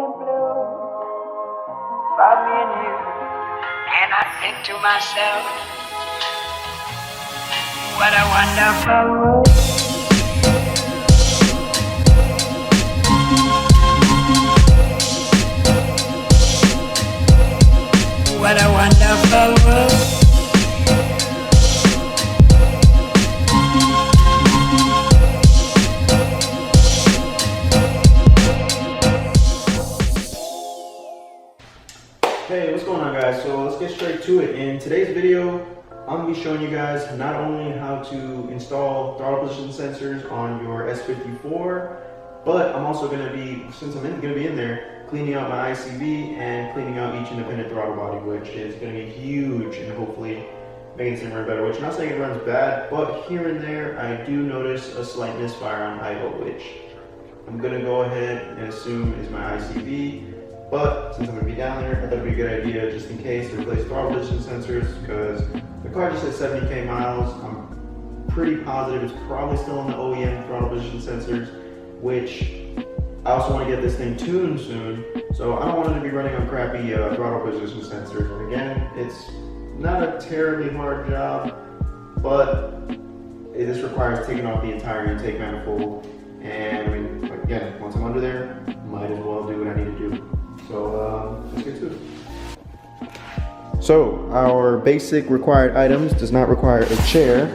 and blue for me and you. And I think to myself, what a wonderful world. What a wonderful world. Hey, what's going on, guys? So let's get straight to it. In today's video, I'm going to be showing you guys not only how to install throttle position sensors on your S54, but I'm also going to be, since I'm going to be in there, cleaning out my ICV and cleaning out each independent throttle body, which is going to be huge and hopefully making this thing run better. Which I'm not saying it runs bad, but here and there I do notice a slight misfire on idle, which I'm going to go ahead and assume is my ICV. But since I'm going to be down there, I thought it would be a good idea just in case to replace throttle position sensors, because the car just said 70k miles. I'm pretty positive it's probably still on the OEM throttle position sensors, which I also want to get this thing tuned soon. So I don't want it to be running on crappy throttle position sensors. And again, it's not a terribly hard job, but this requires taking off the entire intake manifold. And I mean, again, once I'm under there, might as well do what I need to do. So let's get to it. So our basic required items does not require a chair.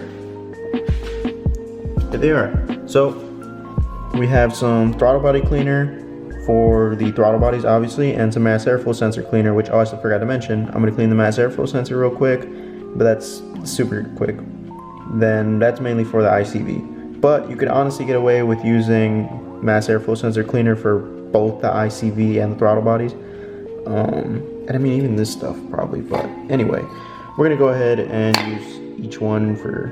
There they are. So we have some throttle body cleaner for the throttle bodies, obviously, and some mass airflow sensor cleaner, which I also forgot to mention. I'm going to clean the mass airflow sensor real quick, but that's super quick. Then that's mainly for the ICV. But you could honestly get away with using mass airflow sensor cleaner for both the ICV and the throttle bodies. And I mean, even this stuff probably, but anyway, we're gonna go ahead and use each one for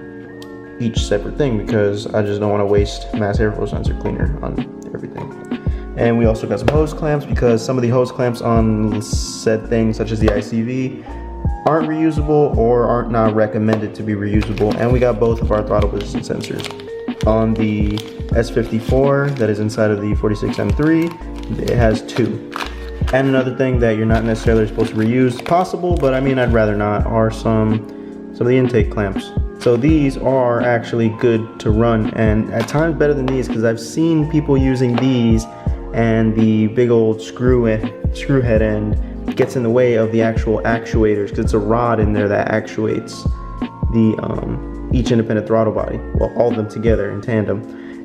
each separate thing because I just don't want to waste mass airflow sensor cleaner on everything. And we also got some hose clamps because some of the hose clamps on said things, such as the ICV, aren't reusable or aren't not recommended to be reusable. And we got both of our throttle position sensors. On the S54 that is inside of the E46 M3, it has 2. And another thing that you're not necessarily supposed to reuse, possible, but I mean I'd rather not, are some of the intake clamps. So these are actually good to run, and at times better than these, because I've seen people using these and the big old screw head end gets in the way of the actual actuators, because it's a rod in there that actuates the each independent throttle body, well, all of them together in tandem,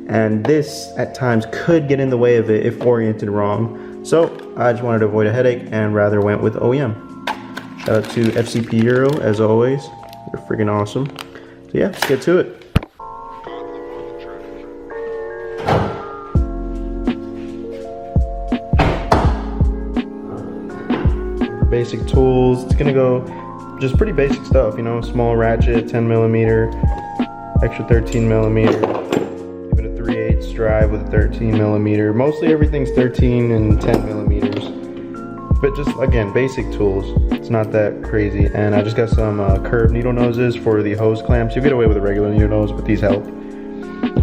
and this at times could get in the way of it if oriented wrong. So I just wanted to avoid a headache and rather went with OEM. Shout out to FCP Euro as always, they're freaking awesome. So yeah, let's get to it. Basic tools, it's gonna go just pretty basic stuff, you know, small ratchet, 10mm, extra 13mm, give it a 3/8 drive with a 13mm. Mostly everything's 13 and 10mm, but just again, basic tools. It's not that crazy. And I just got some curved needle noses for the hose clamps. You get away with a regular needle nose, but these help.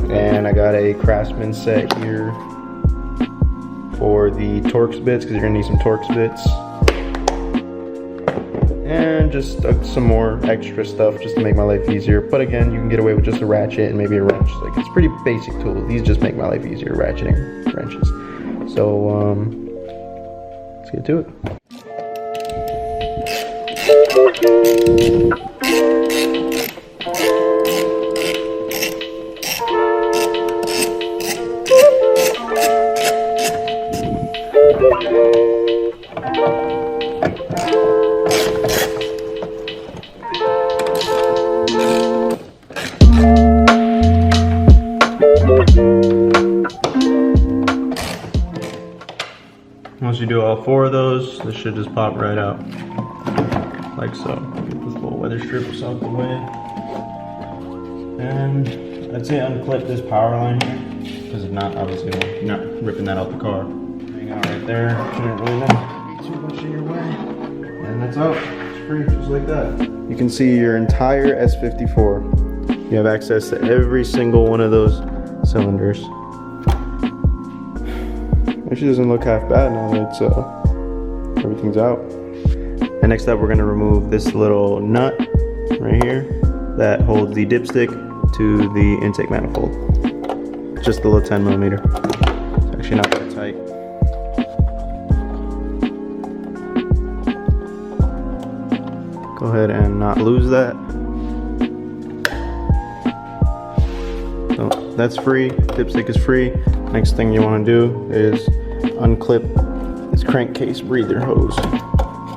And I got a Craftsman set here for the Torx bits, because you're gonna need some Torx bits. And just some more extra stuff just to make my life easier. But again, you can get away with just a ratchet and maybe a wrench. Like, it's pretty basic tools. These just make my life easier, ratcheting wrenches. So let's get to it. Once you do all 4 of those, this should just pop right out, like so. Get this little weather strip out the way, and I'd say unclip this power line here, because if not, obviously you're not ripping that out the car. Hang out right there, shouldn't really be too much in your way, and that's out. It's free, just like that. You can see your entire S54. You have access to every single one of those cylinders. Actually doesn't look half bad now that it's everything's out. And next up, we're gonna remove this little nut right here that holds the dipstick to the intake manifold. Just a little 10mm. It's actually not that tight. Go ahead and not lose that. So that's free, dipstick is free. Next thing you want to do is unclip this crankcase breather hose.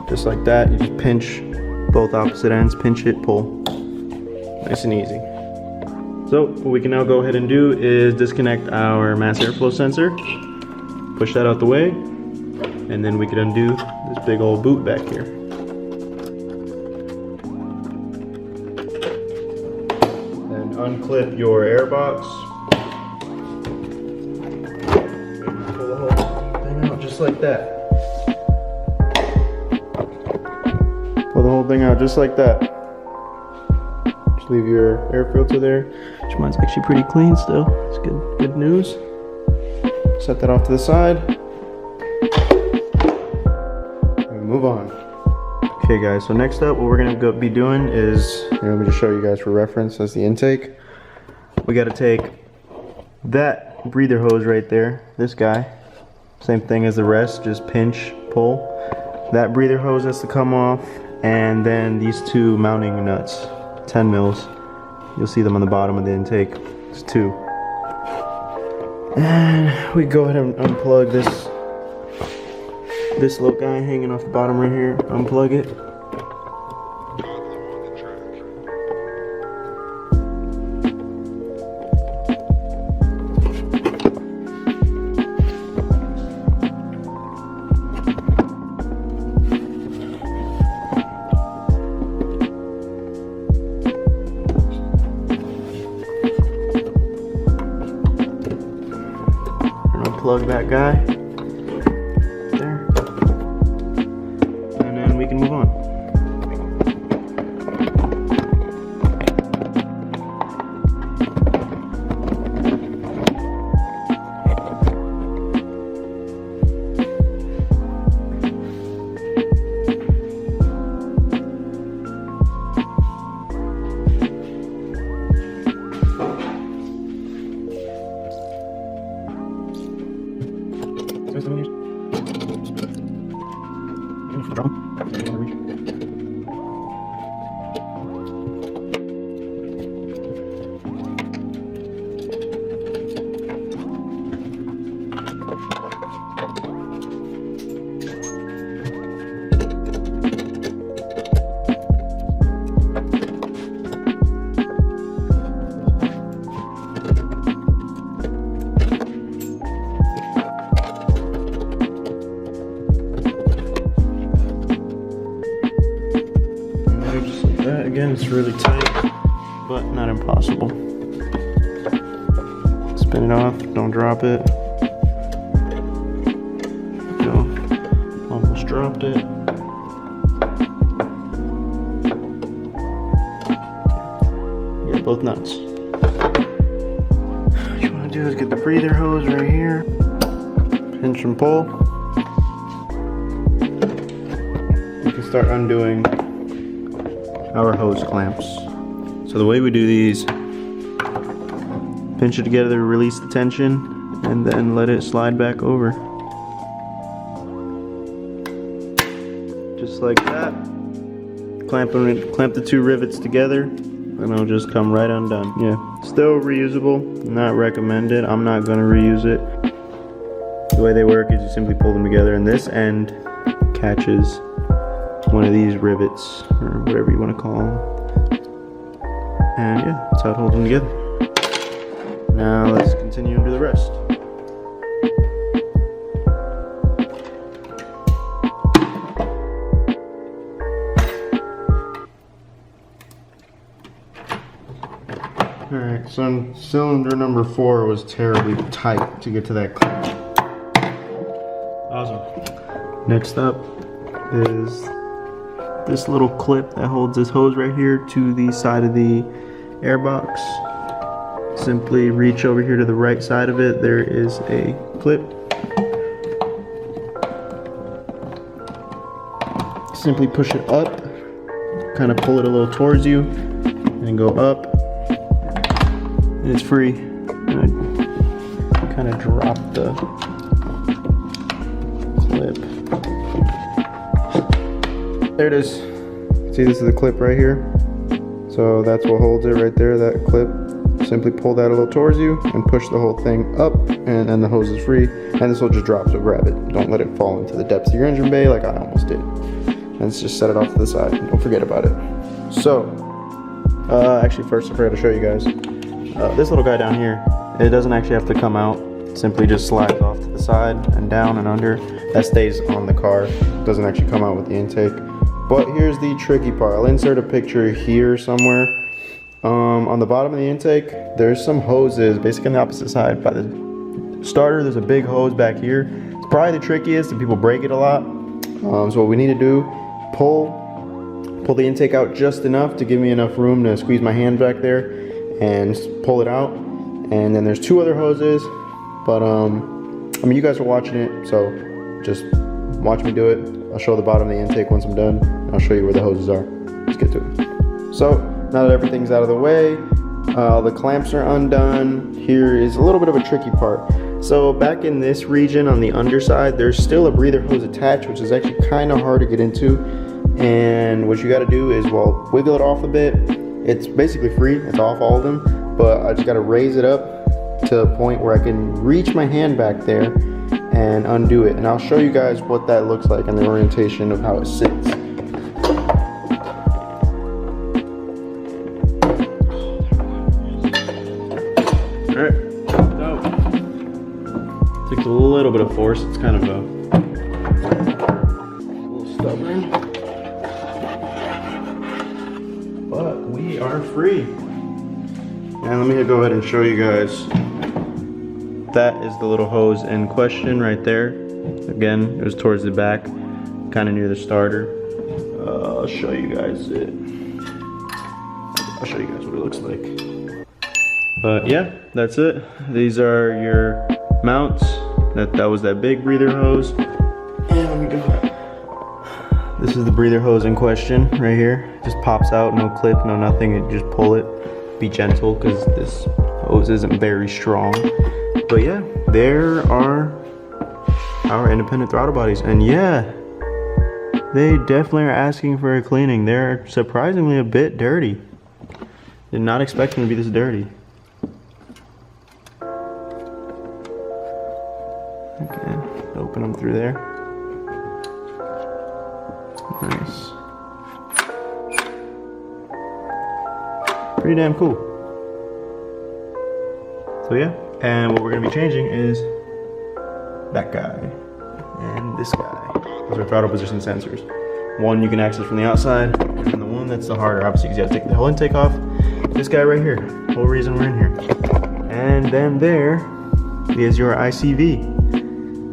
Just like that, you just pinch both opposite ends, pinch it, pull. Nice and easy. So what we can now go ahead and do is disconnect our mass airflow sensor, push that out the way, and then we can undo this big old boot back here. Then unclip your air box. Pull the whole thing out just like that. Pull the whole thing out just like that. Just leave your air filter there, which mine's actually pretty clean still. It's good news. Set that off to the side. And move on. Okay guys, so next up what we're gonna be doing is, let me just show you guys for reference as the intake. We gotta take that breather hose right there, this guy. Same thing as the rest, just pinch, pull. That breather hose has to come off, and then these two mounting nuts, 10 mils. You'll see them on the bottom of the intake. It's two. And we go ahead and unplug this little guy hanging off the bottom right here. Unplug it. Unplug that guy there, and then we can move on. Again, it's really tight, but not impossible. Spin it off, don't drop it. Go, almost dropped it. Get both nuts. What you want to do is get the breather hose right here, pinch and pull. You can start undoing our hose clamps. So the way we do these, pinch it together to release the tension, and then let it slide back over. Just like that. Clamp the two rivets together, and it'll just come right undone. Yeah, still reusable, not recommended. I'm not gonna reuse it. The way they work is you simply pull them together, and this end catches one of these rivets, or whatever you want to call them. And yeah, that's how it holds them together. Now let's continue and do the rest. Alright, so cylinder number 4 was terribly tight to get to that clamp. Awesome. Next up is this little clip that holds this hose right here to the side of the air box. Simply reach over here to the right side of it. There is a clip. simply push it up, kind of pull it a little towards you, and go up, and it's free. And I kind of drop the clip. There it is. See, this is the clip right here. So that's what holds it right there, that clip. Simply pull that a little towards you and push the whole thing up, and then the hose is free. And this will just drop, so grab it. Don't let it fall into the depths of your engine bay like I almost did. And let's just set it off to the side. Don't forget about it. So, actually first I forgot to show you guys. This little guy down here, it doesn't actually have to come out. It simply just slides off to the side and down and under. That stays on the car. It doesn't actually come out with the intake. But here's the tricky part. I'll insert a picture here somewhere. On the bottom of the intake, there's some hoses, basically on the opposite side. By the starter, there's a big hose back here. It's probably the trickiest, and people break it a lot. So what we need to do, pull the intake out just enough to give me enough room to squeeze my hand back there and pull it out. And then there's two other hoses, but I mean, you guys are watching it, so just watch me do it. I'll show the bottom of the intake once I'm done. I'll show you where the hoses are. Let's get to it. So now that everything's out of the way, the clamps are undone. Here is a little bit of a tricky part. So back in this region on the underside, there's still a breather hose attached, which is actually kind of hard to get into. And what you got to do is, well, wiggle it off a bit. It's basically free. It's off all of them, but I just got to raise it up to a point where I can reach my hand back there and undo it. And I'll show you guys what that looks like and the orientation of how it sits. Alright, so takes a little bit of force. It's kind of a little stubborn, but we are free. And let me go ahead and show you guys. That is the little hose in question right there. Again, it was towards the back, kind of near the starter. I'll show you guys it. I'll show you guys what it looks like. But yeah, that's it. These are your mounts. That was that big breather hose. And let me go. This is the breather hose in question right here. It just pops out, no clip, no nothing. You just pull it. Be gentle because this hose isn't very strong. But yeah, there are our independent throttle bodies. And yeah, they definitely are asking for a cleaning. They're surprisingly a bit dirty. Did not expect them to be this dirty. Okay, open them through there. Nice. Pretty damn cool. So yeah, and what we're gonna be changing is that guy and this guy. Those are throttle position sensors. One you can access from the outside, and the one that's the harder, obviously, because you have to take the whole intake off. This guy right here, whole reason we're in here. And then there is your ICV.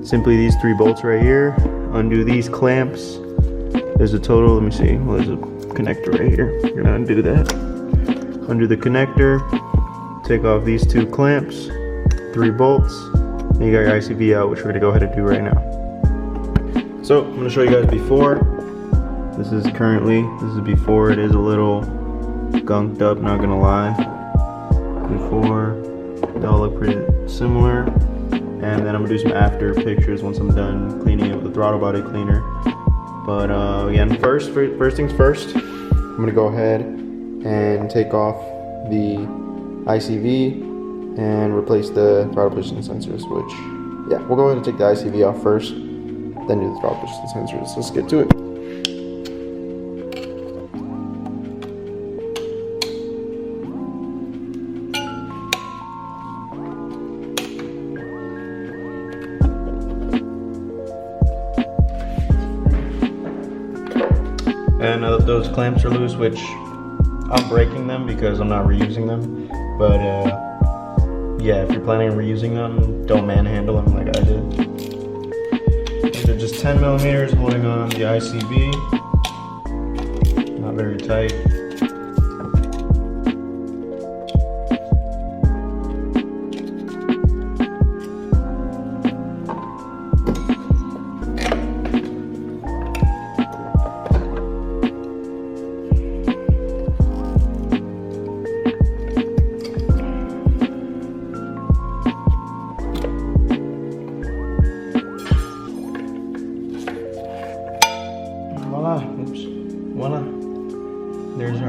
Simply these three bolts right here, undo these clamps. There's a total, let me see, well, there's a connector right here. You're gonna undo that. Undo the connector, take off these two clamps, 3 bolts, and you got your ICV out, which we're gonna go ahead and do right now. So I'm gonna show you guys before. This is before. It is a little gunked up, not gonna lie. Before, they all look pretty similar. And then I'm gonna do some after pictures once I'm done cleaning it with the throttle body cleaner. But again, first things first, I'm gonna go ahead and take off the ICV and replace the throttle position sensors, which, yeah, we'll go ahead and take the ICV off first, then do the throttle position sensors. Let's get to it. And those clamps are loose, which I'm breaking them because I'm not reusing them. But yeah, if you're planning on reusing them, don't manhandle them like I did. These are just 10 millimeters holding on the ICV. Not very tight.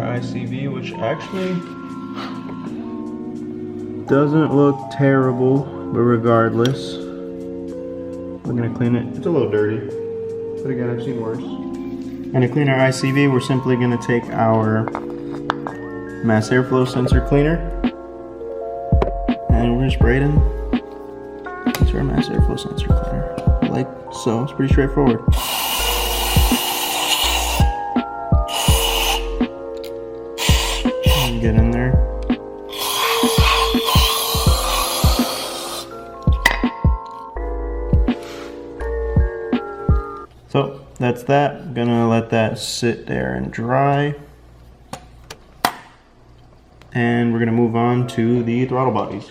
ICV, which actually doesn't look terrible, but regardless, we're gonna clean it. It's a little dirty, but again, I've seen worse. And to clean our ICV, we're simply gonna take our mass airflow sensor cleaner and we're gonna spray it into our mass airflow sensor cleaner, like so. It's pretty straightforward. And get in there. So that's that. I'm gonna let that sit there and dry. And we're gonna move on to the throttle bodies.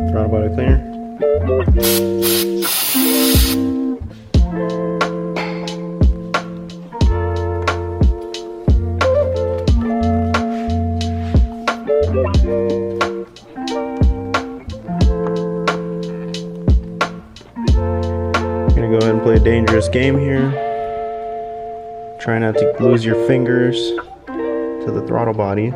Throttle body cleaner. Gonna go ahead and play a dangerous game here. Try not to lose your fingers to the throttle body.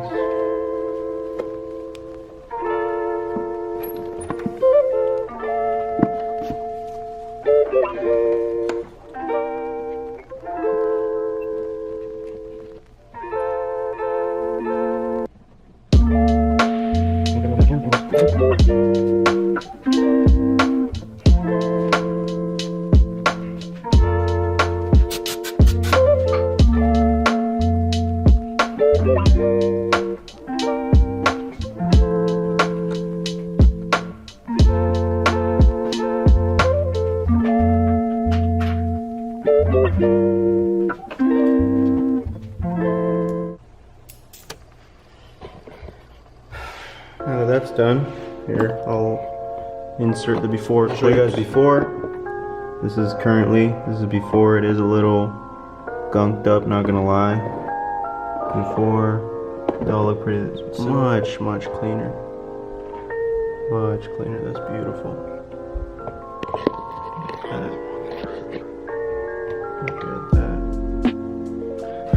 Now that that's done, here I'll insert the before. Show you guys before. This is before. It is a little gunked up, not gonna lie. Before, they all look pretty. Much cleaner. Much cleaner. That's beautiful. Look at that.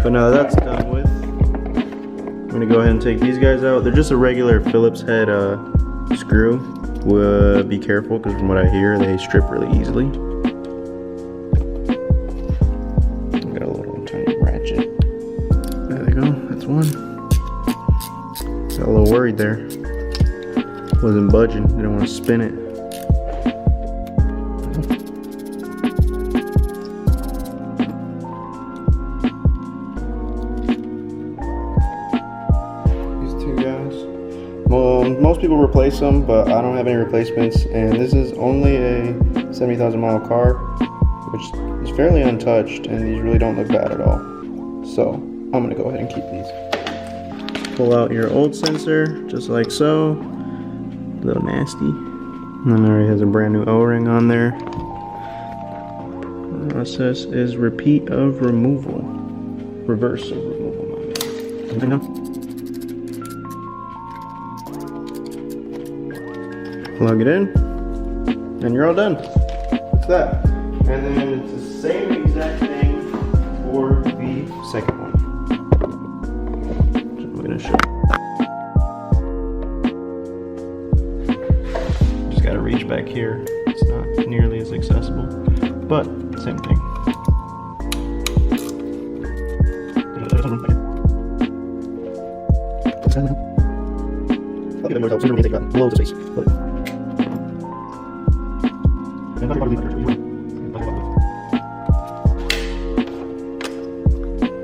But now that's done with, I'm gonna go ahead and take these guys out. They're just a regular Phillips head screw. Be careful, because from what I hear, they strip really easily. Got a little tiny ratchet. There they go. That's one. Got a little worried there. Wasn't budging. Didn't want to spin it. Well, most people replace them, but I don't have any replacements, and this is only a 70,000 mile car, which is fairly untouched, and these really don't look bad at all. So I'm gonna go ahead and keep these. Pull out your old sensor, just like so. A little nasty. And then it already has a brand new O-ring on there. The process is repeat of removal. Reverse of removal, my man. Something else? Plug it in, and you're all done. That's that. And then it's the same exact thing for the second one. I'm gonna show you. Just gotta reach back here. It's not nearly as accessible, but same thing. I'll give it more help. So take that loads of space.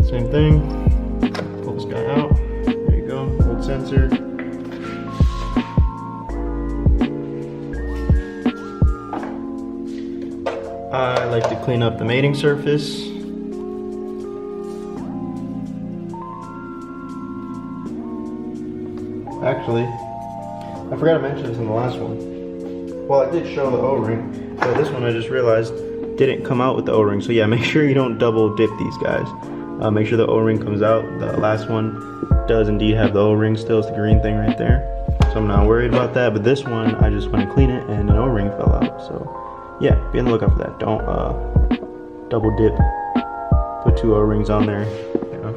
Same thing. Pull this guy out. There you go. Old sensor. I like to clean up the mating surface. Actually, I forgot to mention this in the last one. Well, I did show the O-ring, but this one I just realized didn't come out with the O-ring. So yeah, make sure you don't double dip these guys. Make sure the O-ring comes out. The last one does indeed have the O-ring still. It's the green thing right there. So I'm not worried about that. But this one, I just went to clean it and an O-ring fell out. So yeah, be on the lookout for that. Don't double dip. Put 2 O-rings on there. You know.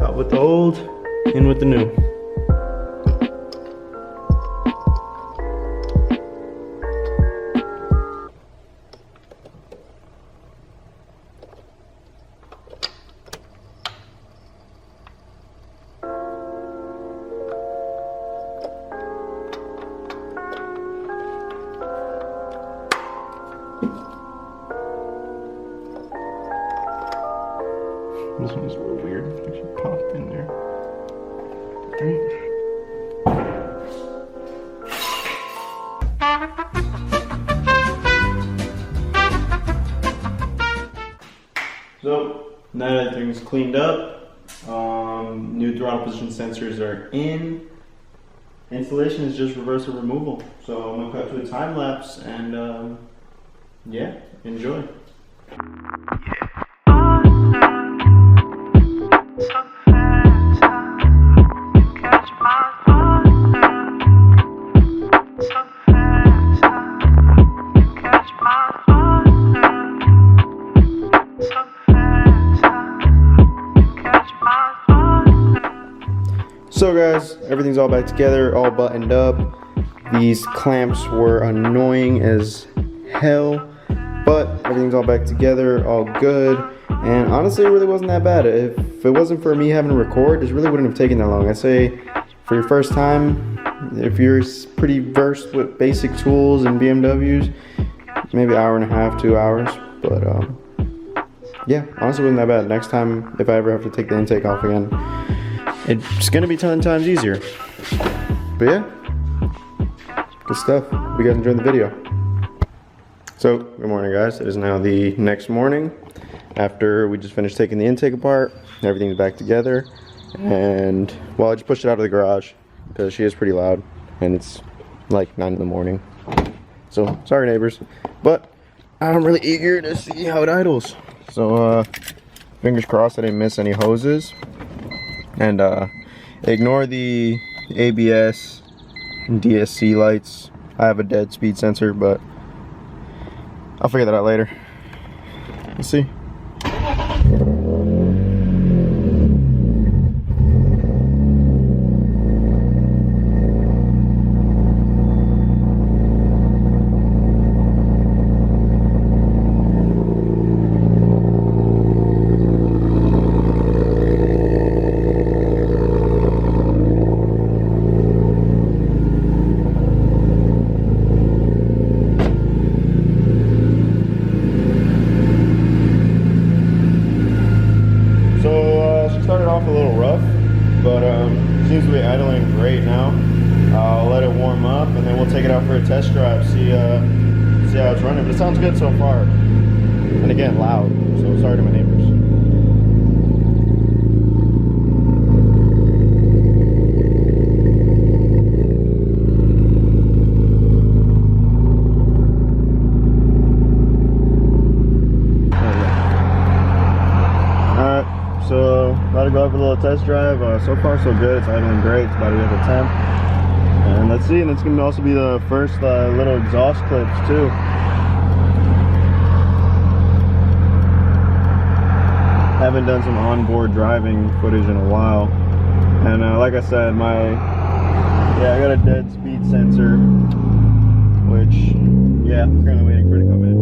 Out with the old, in with the new. This one's a little weird. It actually popped in there. So now that everything's cleaned up, new throttle position sensors are in. Installation is just reversal removal. So I'm gonna cut to a time lapse and yeah, enjoy. So guys, everything's all back together, all buttoned up. These clamps were annoying as hell, but everything's all back together, all good. And honestly, it really wasn't that bad. If it wasn't for me having to record, this really wouldn't have taken that long. I say for your first time, if you're pretty versed with basic tools and BMWs, maybe 1.5 hours, 2 hours. But yeah, honestly, it wasn't that bad. Next time, if I ever have to take the intake off again, it's gonna be 10 times easier. But yeah, good stuff. Hope you guys enjoyed the video. So, good morning guys. It is now the next morning after we just finished taking the intake apart. Everything's back together. And, well, I just pushed it out of the garage because she is pretty loud and it's like 9 in the morning. So, sorry neighbors. But, I'm really eager to see how it idles. So, fingers crossed I didn't miss any hoses. And ignore the ABS and DSC lights. I have a dead speed sensor, but I'll figure that out later. Let's see. A little rough, but seems to be idling great now. I'll let it warm up and then we'll take it out for a test drive, see how it's running. But it sounds good so far. And again, loud, so sorry to my neighbors. So, about to go out for a little test drive. So far so good, it's idling great, it's about to be at the temp. And let's see, and it's going to also be the first little exhaust clips too. Haven't done some onboard driving footage in a while. And like I said, I got a dead speed sensor, which, yeah, I'm currently waiting for it to come in.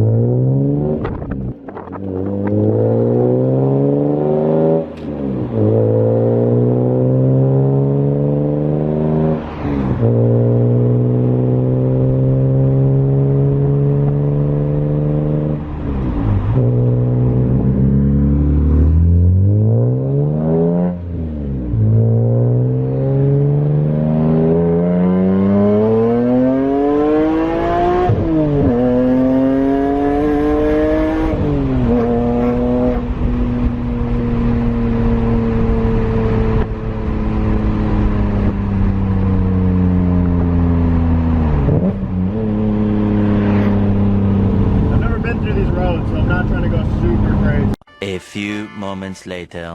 So I'm not trying to go super crazy. A few moments later.